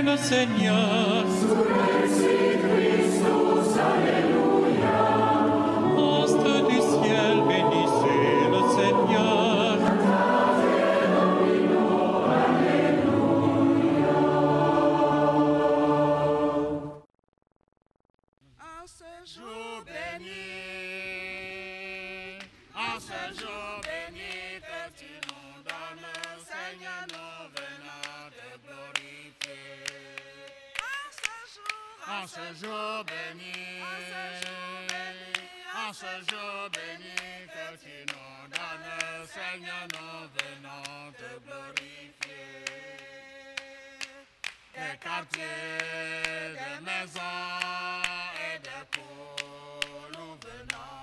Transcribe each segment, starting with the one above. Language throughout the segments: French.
le Seigneur. Astres du ciel, bénissez le Seigneur. En ce jour béni, en ce jour béni que tu nous donnes, Seigneur, nous venons te glorifier. En ce jour béni, en ce jour béni que tu nous donnes, Seigneur, nous venons te glorifier. Des quartiers, des maisons et des cours, nous venons.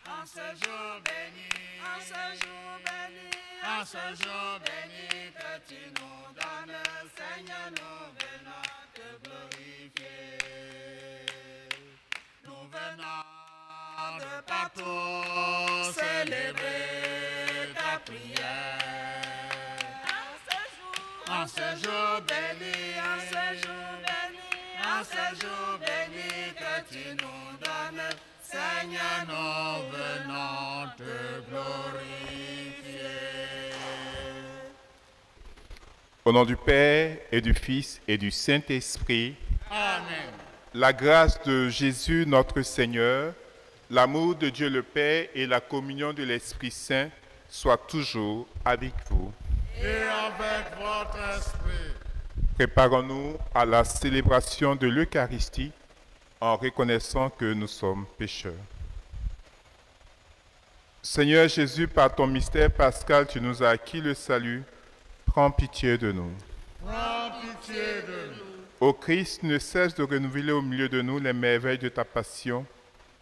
En ce jour béni, en ce jour béni, en ce jour béni que tu nous donnes, Seigneur, nous venons te glorifier. Nous venons de partout célébrer ta prière. En ce jour béni, en ce jour béni, en ce jour béni que tu nous donnes, Seigneur, nous venons te glorifier. Au nom du Père et du Fils et du Saint-Esprit, Amen. la grâce de Jésus notre Seigneur, l'amour de Dieu le Père et la communion de l'Esprit Saint soient toujours avec vous. Et avec votre esprit. Préparons-nous à la célébration de l'Eucharistie en reconnaissant que nous sommes pécheurs. Seigneur Jésus, par ton mystère pascal, tu nous as acquis le salut. Prends pitié de nous. Prends pitié de nous. Ô Christ, ne cesse de renouveler au milieu de nous les merveilles de ta passion.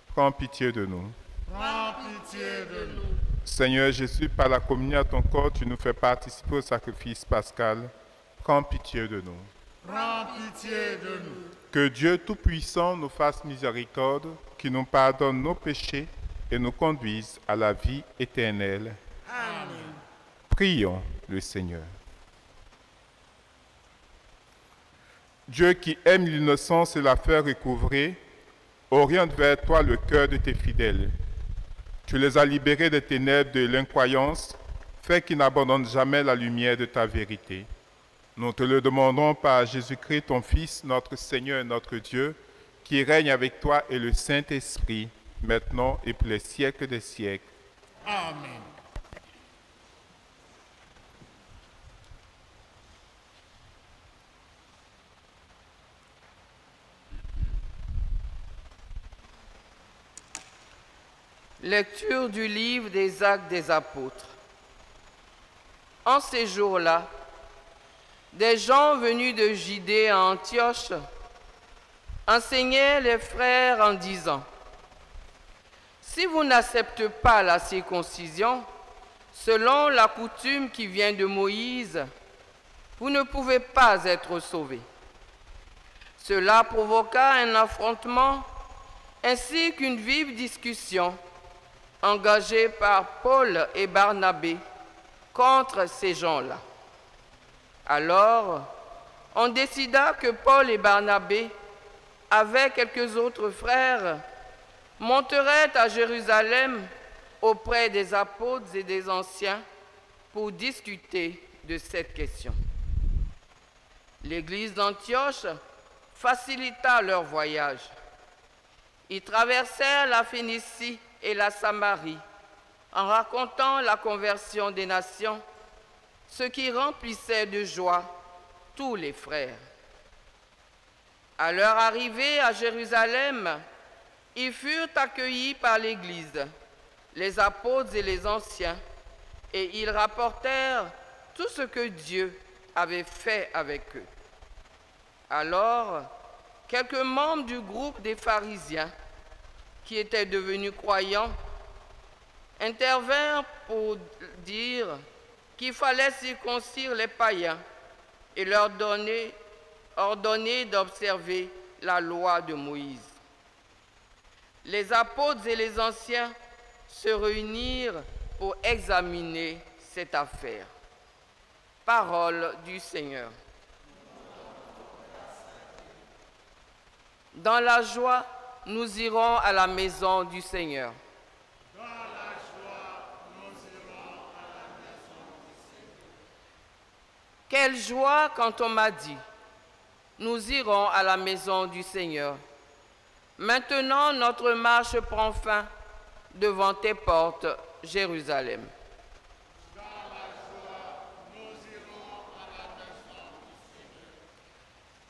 Prends pitié de nous. Prends pitié de nous. Seigneur Jésus, par la communion à ton corps, tu nous fais participer au sacrifice pascal. Prends pitié de nous. Prends pitié de nous. Que Dieu Tout-Puissant nous fasse miséricorde, qui nous pardonne nos péchés et nous conduise à la vie éternelle. Amen. Prions le Seigneur. Dieu qui aime l'innocence et la fait recouvrer, oriente vers toi le cœur de tes fidèles. Tu les as libérés des ténèbres de l'incroyance, fais qu'ils n'abandonnent jamais la lumière de ta vérité. Nous te le demandons par Jésus-Christ, ton Fils, notre Seigneur et notre Dieu, qui règne avec toi et le Saint-Esprit, maintenant et pour les siècles des siècles. Amen. Lecture du livre des Actes des Apôtres. En ces jours-là, des gens venus de Judée à Antioche enseignaient les frères en disant : si vous n'acceptez pas la circoncision, selon la coutume qui vient de Moïse, vous ne pouvez pas être sauvés. Cela provoqua un affrontement ainsi qu'une vive discussion engagée par Paul et Barnabé contre ces gens-là. Alors, on décida que Paul et Barnabé, avec quelques autres frères, monteraient à Jérusalem auprès des apôtres et des anciens pour discuter de cette question. L'église d'Antioche facilita leur voyage. Ils traversèrent la Phénicie et la Samarie en racontant la conversion des nations, ce qui remplissait de joie tous les frères. À leur arrivée à Jérusalem, ils furent accueillis par l'Église, les apôtres et les anciens, et ils rapportèrent tout ce que Dieu avait fait avec eux. Alors, quelques membres du groupe des pharisiens, qui étaient devenus croyants, intervinrent pour dire qu'il fallait circoncire les païens et leur ordonner d'observer la loi de Moïse. Les apôtres et les anciens se réunirent pour examiner cette affaire. Parole du Seigneur. Dans la joie, nous irons à la maison du Seigneur. Dans la joie, nous irons à la maison du Seigneur. Quelle joie quand on m'a dit, nous irons à la maison du Seigneur. Maintenant, notre marche prend fin devant tes portes, Jérusalem. Dans la joie, nous irons à la maison du Seigneur.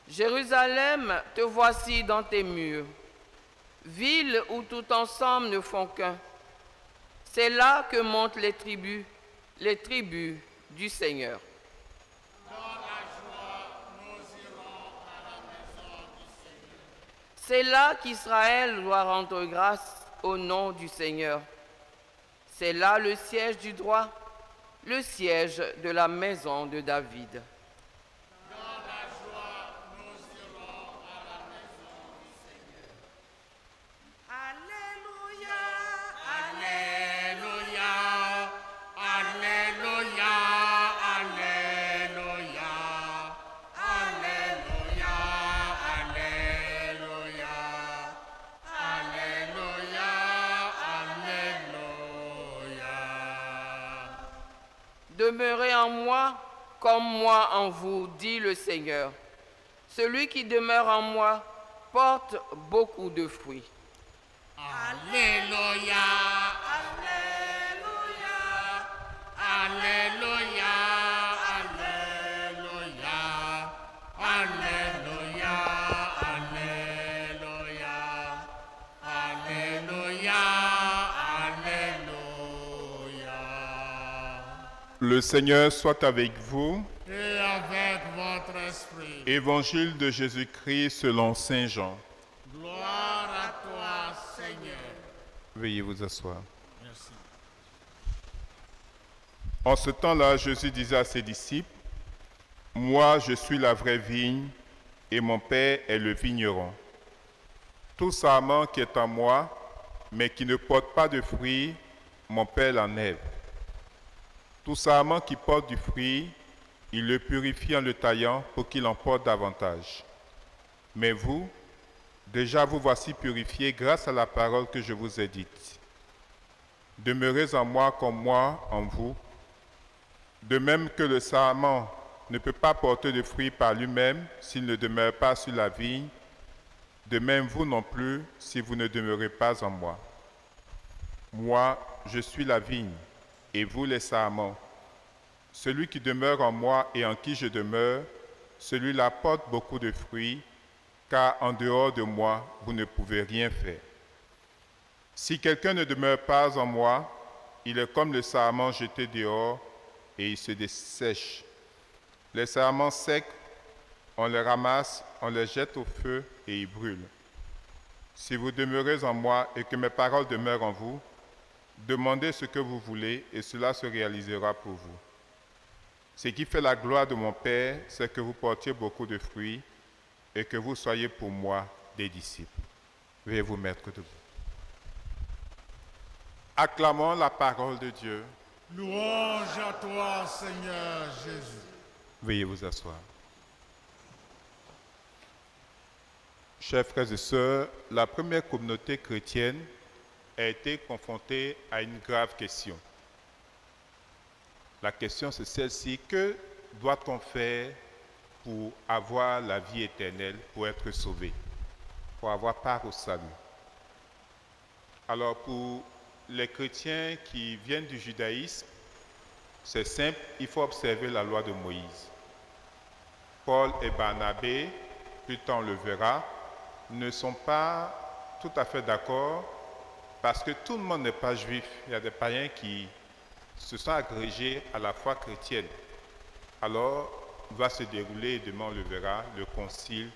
Jérusalem, te voici dans tes murs, ville où tout ensemble ne font qu'un. C'est là que montent les tribus du Seigneur. Dans la joie, nous irons à la maison du Seigneur. C'est là qu'Israël doit rendre grâce au nom du Seigneur. C'est là le siège du droit, le siège de la maison de David. Alléluia, Alléluia, Alléluia, Alléluia, Alléluia, Alléluia, Alléluia. Demeurez en moi comme moi en vous, dit le Seigneur. Celui qui demeure en moi porte beaucoup de fruits. Alléluia, Alléluia, Alléluia, Alléluia, Alléluia, Alléluia, Alléluia, Alléluia. Le Seigneur soit avec vous. Et avec votre esprit. Évangile de Jésus-Christ selon Saint Jean. Gloire à toi, Seigneur. Veuillez vous asseoir. Merci. En ce temps-là, Jésus disait à ses disciples, « Moi, je suis la vraie vigne, et mon Père est le vigneron. Tout sarment qui est en moi, mais qui ne porte pas de fruits, mon Père l'enlève. Tout sarment qui porte du fruit, il le purifie en le taillant pour qu'il en porte davantage. Mais vous, déjà vous voici purifiés grâce à la parole que je vous ai dite. Demeurez en moi comme moi en vous. De même que le sarment ne peut pas porter de fruits par lui-même s'il ne demeure pas sur la vigne, de même vous non plus si vous ne demeurez pas en moi. Moi, je suis la vigne, et vous les sarments. Celui qui demeure en moi et en qui je demeure, celui-là porte beaucoup de fruits, car en dehors de moi, vous ne pouvez rien faire. Si quelqu'un ne demeure pas en moi, il est comme le sarment jeté dehors et il se dessèche. Les sarments secs, on les ramasse, on les jette au feu et ils brûlent. Si vous demeurez en moi et que mes paroles demeurent en vous, demandez ce que vous voulez et cela se réalisera pour vous. Ce qui fait la gloire de mon Père, c'est que vous portiez beaucoup de fruits et que vous soyez pour moi des disciples. Veuillez vous mettre debout. Acclamons la parole de Dieu. Louange à toi, Seigneur Jésus. Veuillez vous asseoir. Chers frères et sœurs, la première communauté chrétienne a été confrontée à une grave question. La question, c'est celle-ci: que doit-on faire pour avoir la vie éternelle, pour être sauvé, pour avoir part au salut? Alors, pour les chrétiens qui viennent du judaïsme, c'est simple, il faut observer la loi de Moïse. Paul et Barnabé, plus tard on le verra, ne sont pas tout à fait d'accord parce que tout le monde n'est pas juif. Il y a des païens qui se sont agrégés à la foi chrétienne. Alors, va se dérouler, demain on le verra, le concile,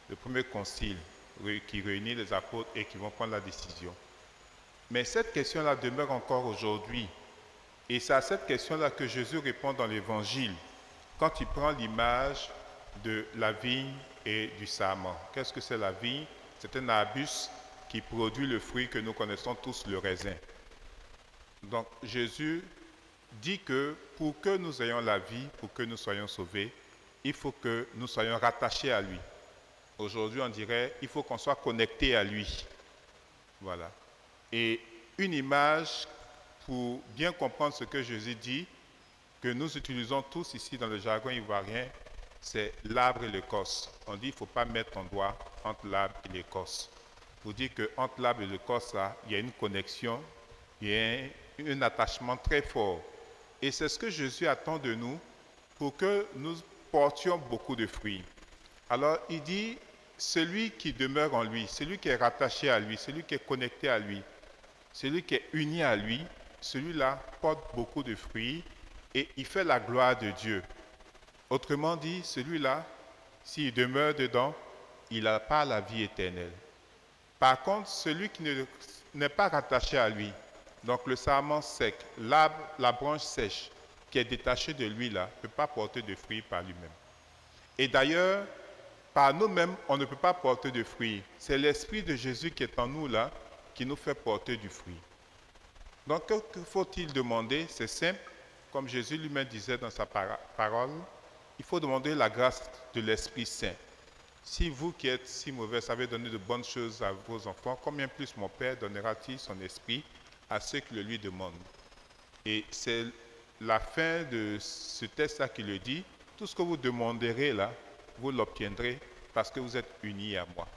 le premier concile qui réunit les apôtres et qui vont prendre la décision. Mais cette question-là demeure encore aujourd'hui. Et c'est à cette question-là que Jésus répond dans l'Évangile, quand il prend l'image de la vigne et du sarment. Qu'est-ce que c'est la vigne? C'est un arbuste qui produit le fruit que nous connaissons tous, le raisin. Donc Jésus dit que pour que nous ayons la vie, pour que nous soyons sauvés, il faut que nous soyons rattachés à lui. Aujourd'hui, on dirait il faut qu'on soit connecté à lui. Voilà. Et une image pour bien comprendre ce que Jésus dit, que nous utilisons tous ici dans le jargon ivoirien, c'est l'arbre et l'écorce. On dit qu'il ne faut pas mettre ton doigt entre l'arbre et l'écorce. Pour dire qu'entre l'arbre et l'écorce, il y a une connexion, il y a un attachement très fort. Et c'est ce que Jésus attend de nous pour que nous portions beaucoup de fruits. Alors il dit, celui qui demeure en lui, celui qui est rattaché à lui, celui qui est connecté à lui, celui qui est uni à lui, celui-là porte beaucoup de fruits et il fait la gloire de Dieu. Autrement dit, celui-là, s'il demeure dedans, il n'a pas la vie éternelle. Par contre, celui qui n'est pas rattaché à lui, donc le sarment sec, l'arbre, la branche sèche qui est détachée de lui là, ne peut pas porter de fruits par lui-même. Et d'ailleurs, par nous-mêmes, on ne peut pas porter de fruits. C'est l'Esprit de Jésus qui est en nous là, qui nous fait porter du fruit. Donc, que faut-il demander? C'est simple, comme Jésus lui-même disait dans sa parole, il faut demander la grâce de l'Esprit Saint. Si vous qui êtes si mauvais savez donner de bonnes choses à vos enfants, combien plus mon Père donnera-t-il son esprit à ceux qui le lui demandent? Et c'est la fin de ce texte-là qui le dit. Tout ce que vous demanderez là, vous l'obtiendrez parce que vous êtes unis à moi.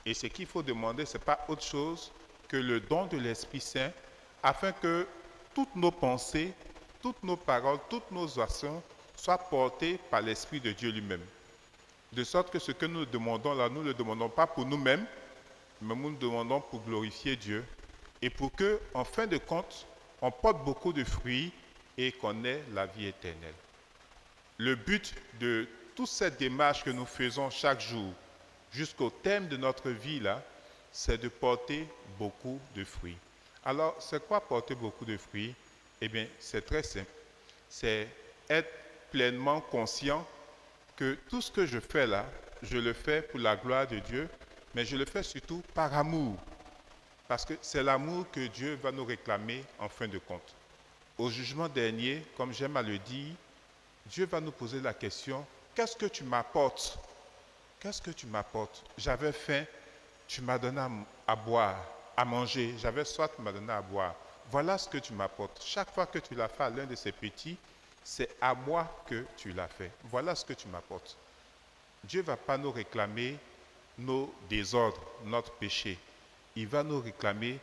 Et ce qu'il faut demander, ce n'est pas autre chose que le don de l'Esprit Saint afin que toutes nos pensées, toutes nos paroles, toutes nos actions soient portées par l'Esprit de Dieu lui-même. De sorte que ce que nous demandons là, nous ne le demandons pas pour nous-mêmes, mais nous le demandons pour glorifier Dieu et pour que, en fin de compte, on porte beaucoup de fruits et qu'on ait la vie éternelle. Le but de toute cette démarche que nous faisons chaque jour, jusqu'au terme de notre vie là, c'est de porter beaucoup de fruits. Alors, c'est quoi porter beaucoup de fruits? Eh bien, c'est très simple. C'est être pleinement conscient que tout ce que je fais là, je le fais pour la gloire de Dieu, mais je le fais surtout par amour. Parce que c'est l'amour que Dieu va nous réclamer en fin de compte. Au jugement dernier, comme j'aime à le dire, Dieu va nous poser la question, qu'est-ce que tu m'apportes? Qu'est-ce que tu m'apportes? J'avais faim, tu m'as donné à boire, à manger. J'avais soif, tu m'as donné à boire. Voilà ce que tu m'apportes. Chaque fois que tu l'as fait à l'un de ces petits, c'est à moi que tu l'as fait. Voilà ce que tu m'apportes. Dieu ne va pas nous réclamer nos désordres, notre péché. Il va nous réclamer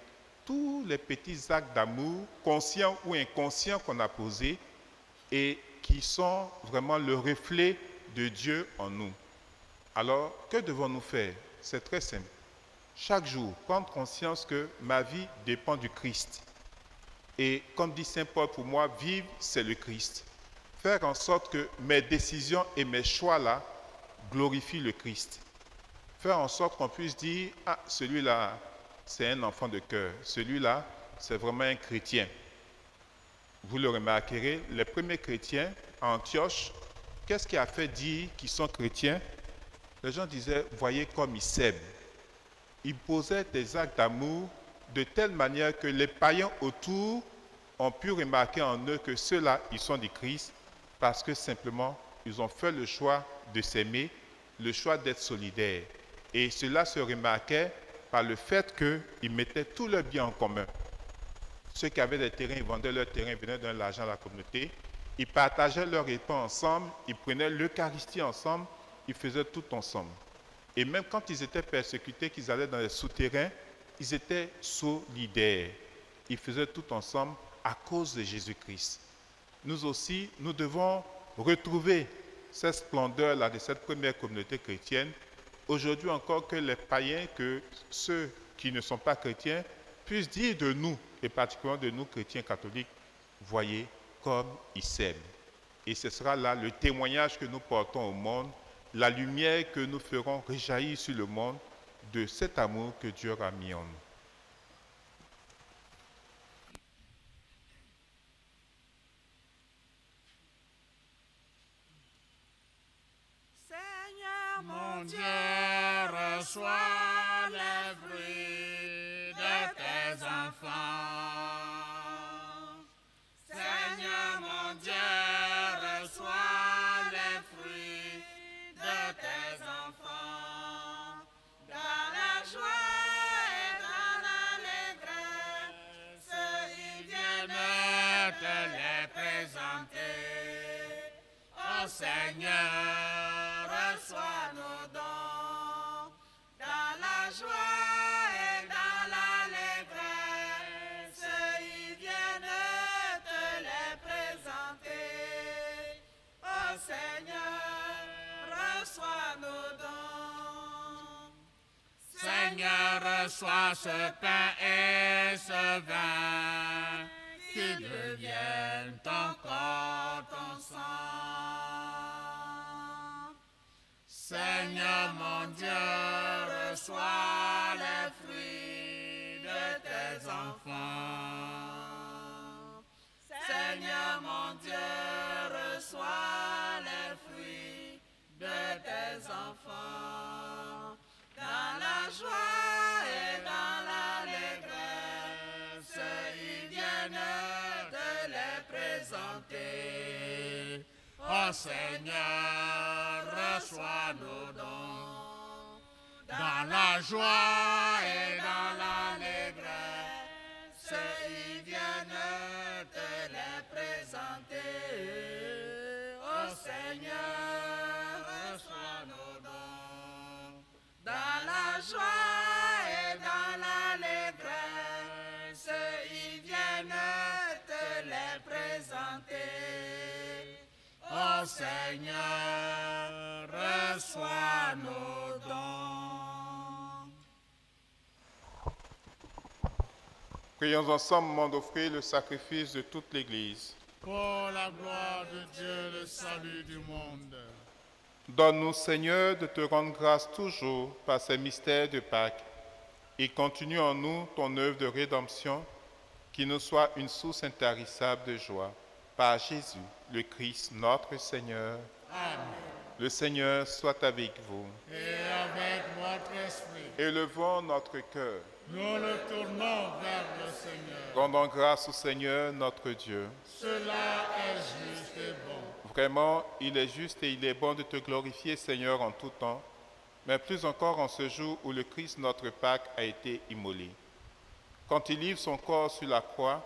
tous les petits actes d'amour, conscients ou inconscients qu'on a posés et qui sont vraiment le reflet de Dieu en nous. Alors, que devons-nous faire? C'est très simple. Chaque jour, prendre conscience que ma vie dépend du Christ. Et comme dit Saint Paul, pour moi, vivre, c'est le Christ. Faire en sorte que mes décisions et mes choix là glorifient le Christ. Faire en sorte qu'on puisse dire, ah, celui-là, c'est un enfant de cœur. Celui-là, c'est vraiment un chrétien. Vous le remarquerez, les premiers chrétiens à Antioche, qu'est-ce qui a fait dire qu'ils sont chrétiens? Les gens disaient, voyez comme ils s'aiment. Ils posaient des actes d'amour de telle manière que les païens autour ont pu remarquer en eux que ceux-là, ils sont du Christ parce que simplement, ils ont fait le choix de s'aimer, le choix d'être solidaires. Et cela se remarquait par le fait qu'ils mettaient tout leur bien en commun. Ceux qui avaient des terrains, ils vendaient leurs terrains, ils venaient donner l'argent à la communauté. Ils partageaient leur repas ensemble, ils prenaient l'Eucharistie ensemble, ils faisaient tout ensemble. Et même quand ils étaient persécutés, qu'ils allaient dans les souterrains, ils étaient solidaires. Ils faisaient tout ensemble à cause de Jésus-Christ. Nous aussi, nous devons retrouver cette splendeur-là de cette première communauté chrétienne. Aujourd'hui encore que les païens, que ceux qui ne sont pas chrétiens, puissent dire de nous, et particulièrement de nous chrétiens catholiques, voyez comme ils s'aiment. Et ce sera là le témoignage que nous portons au monde, la lumière que nous ferons rejaillir sur le monde de cet amour que Dieu a mis en nous. Seigneur mon Dieu, reçois les fruits de tes enfants. Seigneur Seigneur, reçois nos dons. Dans la joie et dans l'allégresse, ils viennent te les présenter. Ô Seigneur, reçois nos dons. Seigneur, reçois ce pain et ce vin, qui deviennent ton corps, ton sang. Seigneur mon Dieu, reçois les fruits de tes enfants. Seigneur mon Dieu, reçois les fruits de tes enfants. Dans la joie et dans l'allégresse, ils viennent te les présenter. Ô Seigneur, reçois nos dons. Dans la joie et dans l'allégresse, ils viennent te les présenter. Ô Seigneur, reçois nos dons. Dans la joie et dans l'allégresse, ils viennent te les présenter. Ô Seigneur, reçois nos dons. Prions ensemble au moment d'offrir le sacrifice de toute l'Église. Pour la gloire de Dieu, le salut du monde. Donne-nous, Seigneur, de te rendre grâce toujours par ces mystères de Pâques et continue en nous ton œuvre de rédemption, qui nous soit une source intarissable de joie. Par Jésus, le Christ, notre Seigneur. Amen. Le Seigneur soit avec vous. Et avec votre esprit, Élevons notre cœur. nous le tournons vers le Seigneur. Rendons grâce au Seigneur, notre Dieu. Cela est juste et bon. Vraiment, il est juste et il est bon de te glorifier, Seigneur, en tout temps, mais plus encore en ce jour où le Christ, notre Pâque, a été immolé. Quand il livre son corps sur la croix,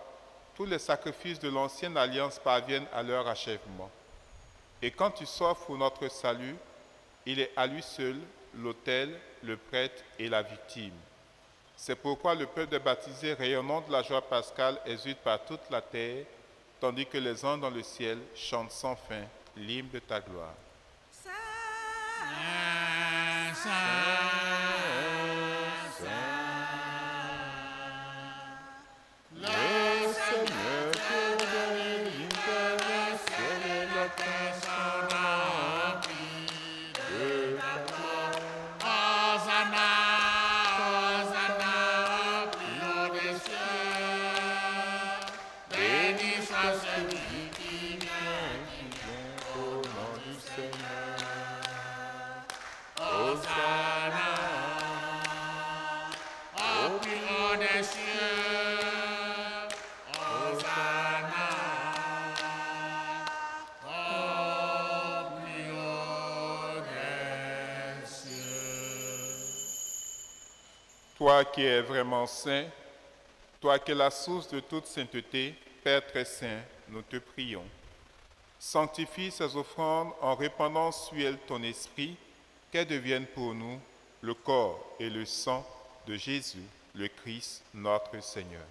tous les sacrifices de l'ancienne alliance parviennent à leur achèvement. Et quand tu s'offres pour notre salut, il est à lui seul l'autel, le prêtre et la victime. C'est pourquoi le peuple des baptisés rayonnant de la joie pascale exulte par toute la terre, tandis que les anges dans le ciel chantent sans fin l'hymne de ta gloire. Saint, Saint, le Seigneur Dieu de l'univers, le ciel et la terre sont remplis de ta gloire. Hosanna, Hosanna, au plus haut des cieux. Béni soit celui qui vient au nom du Seigneur. Hosanna, au plus haut des cieux. Hosanna, au plus haut des cieux. Toi qui es vraiment saint, toi qui es la source de toute sainteté, Père très saint, nous te prions. Sanctifie ces offrandes en répandant sur elles ton esprit, qu'elles deviennent pour nous le corps et le sang de Jésus, le Christ, notre Seigneur.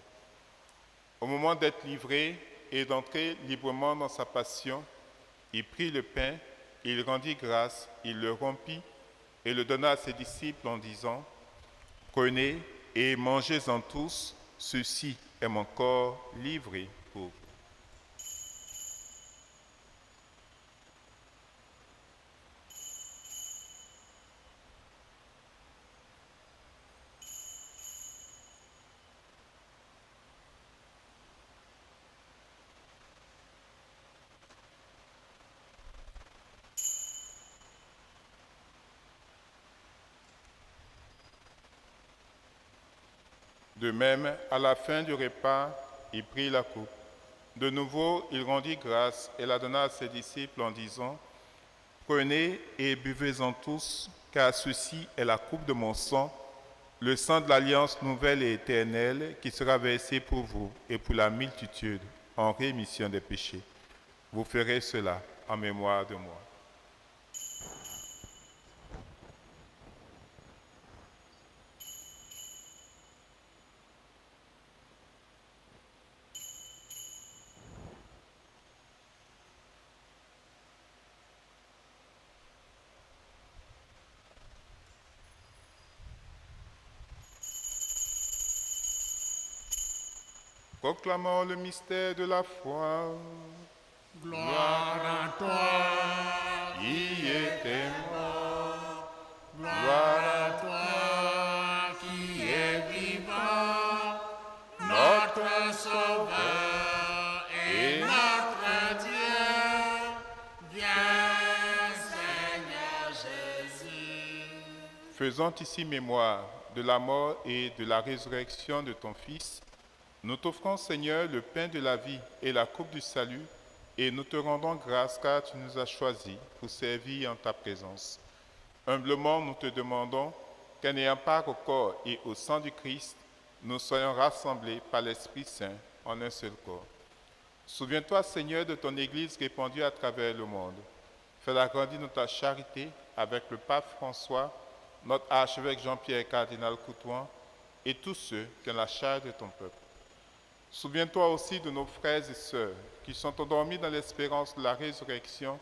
Au moment d'être livré et d'entrer librement dans sa passion, il prit le pain, il rendit grâce, il le rompit et le donna à ses disciples en disant : « Prenez et mangez-en tous, ceci est mon corps livré pour vous. » De même, à la fin du repas, il prit la coupe. De nouveau, il rendit grâce et la donna à ses disciples en disant : « Prenez et buvez-en tous, car ceci est la coupe de mon sang, le sang de l'alliance nouvelle et éternelle qui sera versé pour vous et pour la multitude en rémission des péchés. Vous ferez cela en mémoire de moi. » Proclamons le mystère de la foi. Gloire à toi, Qui était mort, gloire à toi qui es vivant, notre Sauveur et notre Dieu. Viens, Seigneur Jésus. faisant ici mémoire de la mort et de la résurrection de ton Fils, nous t'offrons, Seigneur, le pain de la vie et la coupe du salut, et nous te rendons grâce car tu nous as choisis pour servir en ta présence. Humblement, nous te demandons qu'en ayant part au corps et au sang du Christ, nous soyons rassemblés par l'Esprit Saint en un seul corps. Souviens-toi, Seigneur, de ton Église répandue à travers le monde. Fais-la grandir dans ta charité avec le pape François, notre archevêque Jean-Pierre cardinal Coutouan et tous ceux qui ont la charge de ton peuple. Souviens-toi aussi de nos frères et sœurs qui sont endormis dans l'espérance de la résurrection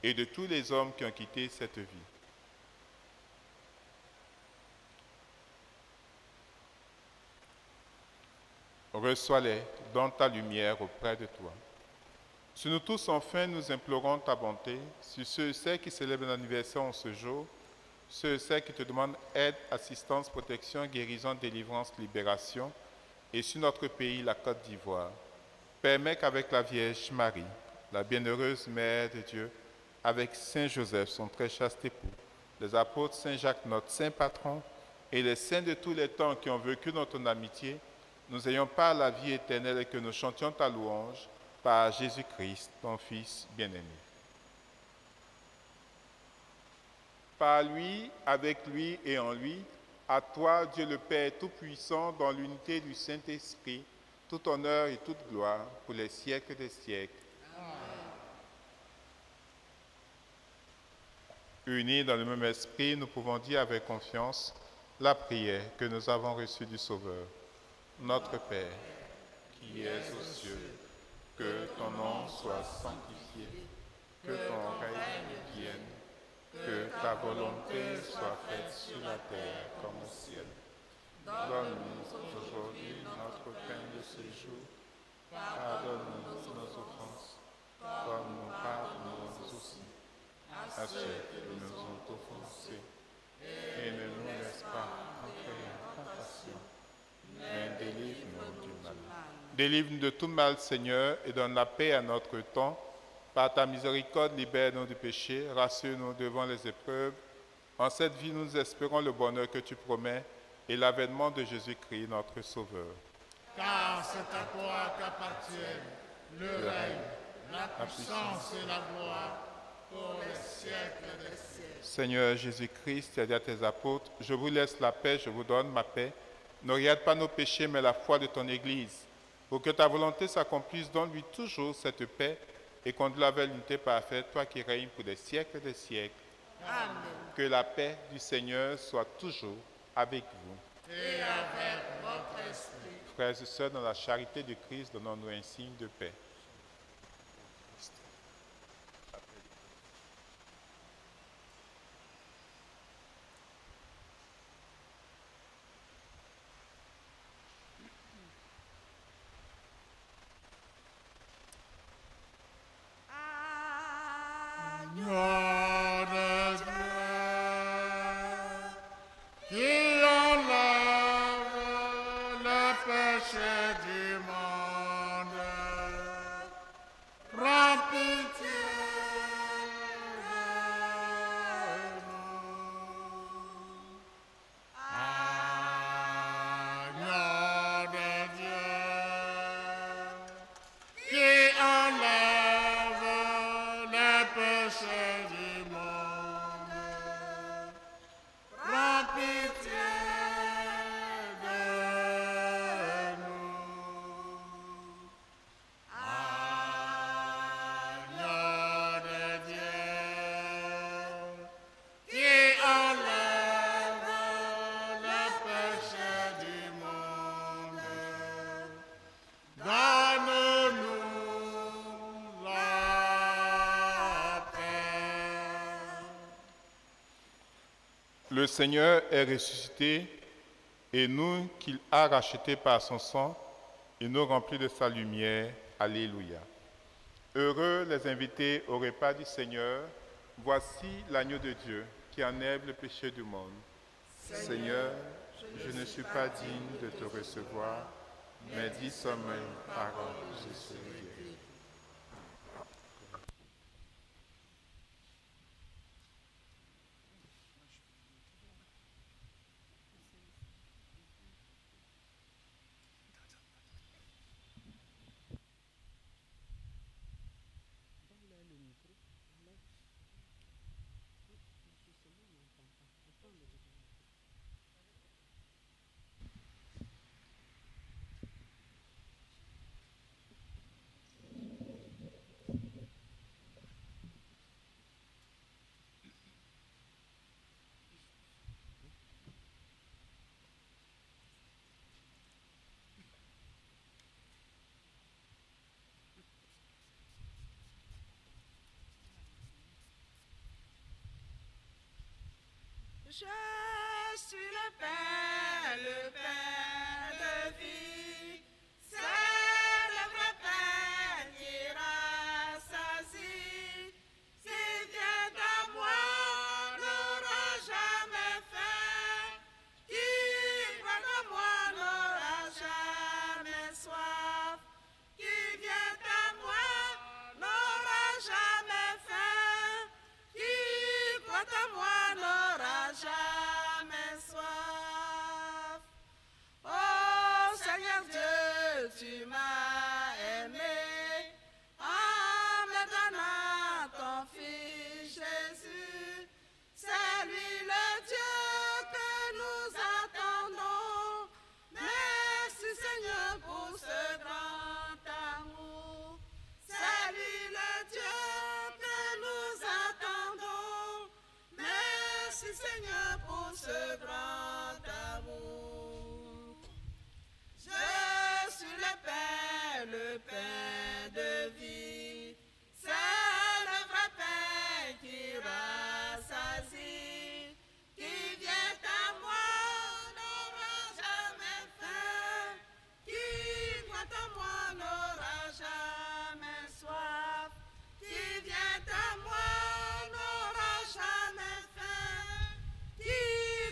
et de tous les hommes qui ont quitté cette vie. Reçois-les dans ta lumière auprès de toi. Sur nous tous, enfin, nous implorons ta bonté, sur ceux et celles qui célèbrent l'anniversaire en ce jour, ceux et celles qui te demandent aide, assistance, protection, guérison, délivrance, libération, et sur notre pays, la Côte d'Ivoire. Permets qu'avec la Vierge Marie, la bienheureuse Mère de Dieu, avec Saint Joseph, son très chaste époux, les apôtres Saint Jacques, notre saint patron, et les saints de tous les temps qui ont vécu dans ton amitié, nous ayons part la vie éternelle et que nous chantions ta louange par Jésus-Christ, ton Fils bien-aimé. Par lui, avec lui et en lui, à toi, Dieu le Père Tout-Puissant, dans l'unité du Saint-Esprit, tout honneur et toute gloire pour les siècles des siècles. Amen. Unis dans le même esprit, nous pouvons dire avec confiance la prière que nous avons reçue du Sauveur. Notre Père, qui es aux cieux, que ton nom soit sanctifié, que ton règne vienne, que ta volonté soit faite sur la terre comme au ciel. Donne-nous aujourd'hui notre pain de ce jour. Pardonne-nous nos offenses, comme nous pardonnons aussi à ceux qui nous ont offensés. Et ne nous laisse pas entrer en tentation, mais délivre-nous du mal. Délivre-nous de tout mal, Seigneur, et donne la paix à notre temps. Par ta miséricorde, libère-nous du péché, rassure-nous devant les épreuves. En cette vie, nous espérons le bonheur que tu promets et l'avènement de Jésus-Christ, notre Sauveur. Car c'est à toi qu'appartiennent le règne, la puissance et la gloire pour les siècles des siècles. Seigneur Jésus-Christ, tu as dit à tes apôtres, je vous laisse la paix, je vous donne ma paix. Ne regarde pas nos péchés, mais la foi de ton Église. Pour que ta volonté s'accomplisse, donne-lui toujours cette paix et conduis-la vers l'unité parfaite, toi qui règnes pour des siècles des siècles. Amen. Que la paix du Seigneur soit toujours avec vous. Et avec votre esprit. Frères et sœurs, dans la charité du Christ, donnons-nous un signe de paix. Le Seigneur est ressuscité et nous qu'il a rachetés par son sang, Il nous remplit de sa lumière. Alléluia. Heureux les invités au repas du Seigneur. Voici l'agneau de Dieu qui enlève le péché du monde. Seigneur, je ne suis pas digne de te recevoir, mais dis seulement une parole, je serai guéri. Je suis le pain de vie. C'est le vrai pain qui rassasie. Qui vient à moi n'aura jamais faim. Qui croit en moi n'aura jamais soif. Qui vient à moi n'aura jamais faim. Qui croit en moi n'aura jamais soif. Oh Seigneur Dieu, tu m'as aimé en me donnant ton Fils Jésus. C'est lui le Dieu que nous attendons. Merci Seigneur pour ce grand amour. C'est lui le Dieu que nous attendons. Merci Seigneur pour ce grand amour. Je suis le pain de vie. C'est le vrai pain qui rassasie. Qui vient à moi n'aura jamais faim. Qui croit en moi n'aura jamais soif. Qui vient à moi n'aura jamais faim. Qui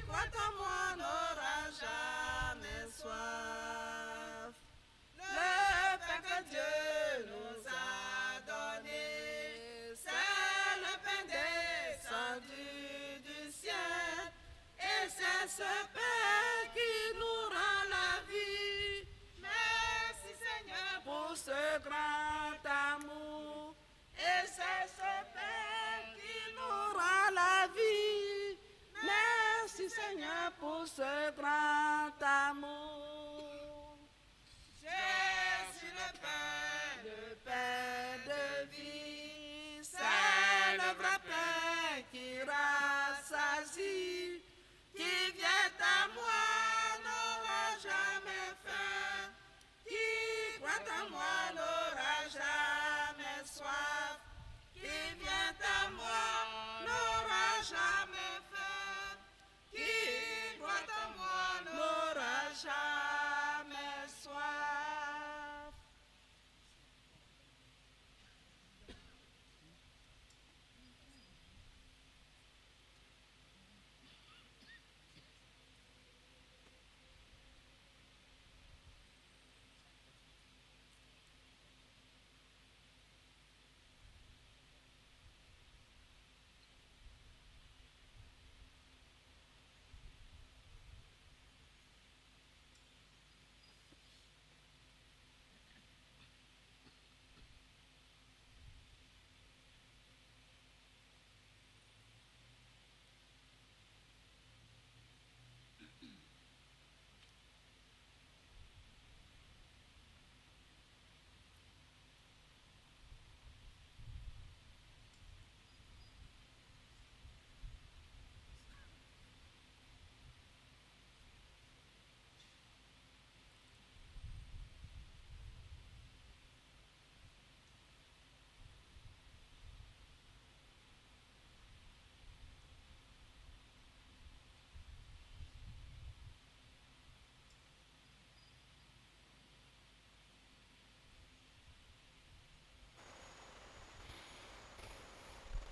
croit en moi n'aura jamais soif. Le pain que Dieu nous a donné, c'est le pain descendu du ciel. Et c'est ce pain qui nous rend la vie. Merci Seigneur pour ce grand amour. Et c'est ce pain qui nous rend la vie. Merci Seigneur pour ce grand amour. Jésus le pain de vie. C'est le vrai pain qui rassasie. Qui vient à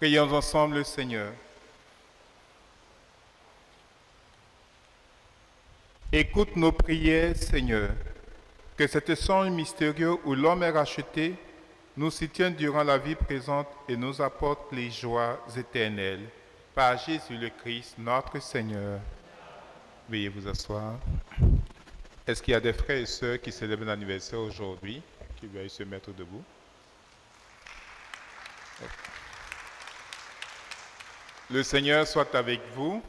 Prions ensemble le Seigneur. Écoute nos prières, Seigneur, que cet songe mystérieux où l'homme est racheté nous soutienne durant la vie présente et nous apporte les joies éternelles. Par Jésus le Christ, notre Seigneur. Veuillez vous asseoir. Est-ce qu'il y a des frères et sœurs qui célèbrent l'anniversaire aujourd'hui, qui veuillent se mettre debout? Le Seigneur soit avec vous.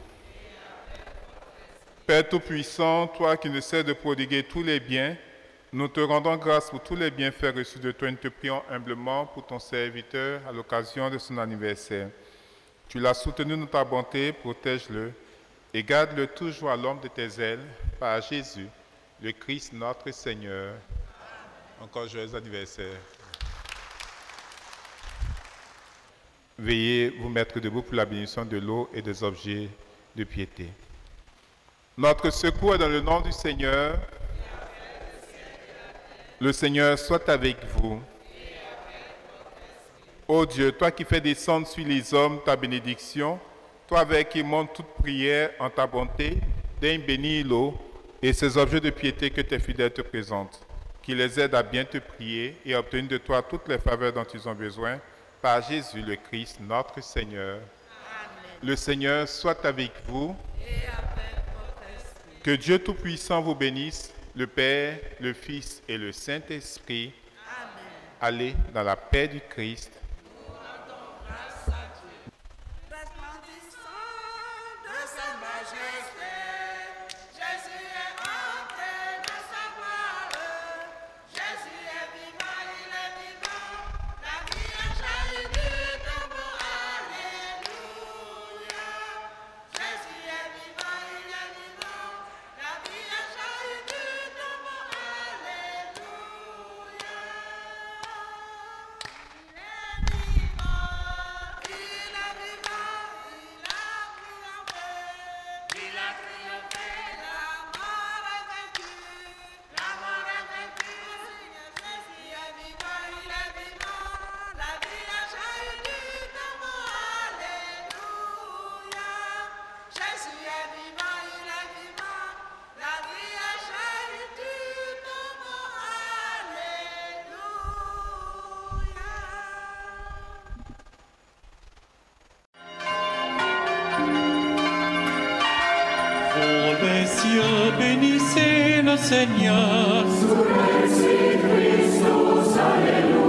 Père Tout-Puissant, toi qui ne cesses de prodiguer tous les biens, nous te rendons grâce pour tous les bienfaits reçus de toi et nous te prions humblement pour ton serviteur à l'occasion de son anniversaire. Tu l'as soutenu de ta bonté, protège-le et garde-le toujours à l'ombre de tes ailes, par Jésus, le Christ notre Seigneur. Encore joyeux anniversaire. Veuillez vous mettre debout pour la bénédiction de l'eau et des objets de piété. Notre secours est dans le nom du Seigneur. Le Seigneur soit avec vous. Ô Dieu, toi qui fais descendre sur les hommes ta bénédiction, toi avec qui monte toute prière en ta bonté, daigne bénir l'eau et ces objets de piété que tes fidèles te présentent, qui les aident à bien te prier et à obtenir de toi toutes les faveurs dont ils ont besoin, par Jésus le Christ, notre Seigneur. Amen. Le Seigneur soit avec vous. Et avec votre esprit. Que Dieu Tout-Puissant vous bénisse, le Père, le Fils et le Saint-Esprit. Amen. Allez dans la paix du Christ. Nous rendons grâce à Dieu. Resplendissant de sa majesté, Jésus est entré dans sa gloire. Jésus est vivant, il est vivant. La vie a jailli du tombeau. Alléluia. Jésus est vivant, il est vivant. La vie a jailli du tombeau. Alléluia. Il a triomphé, la mort est vaincue, la mort est vaincue. Jésus est vivant, il est vivant, la vie a jailli du tombeau. Alléluia. Jésus est vivant, il est vivant, la vie a jailli du tombeau. Alléluia. Pour les cieux, bénissez le Seigneur. Sur les cieux, Christus, Alléluia.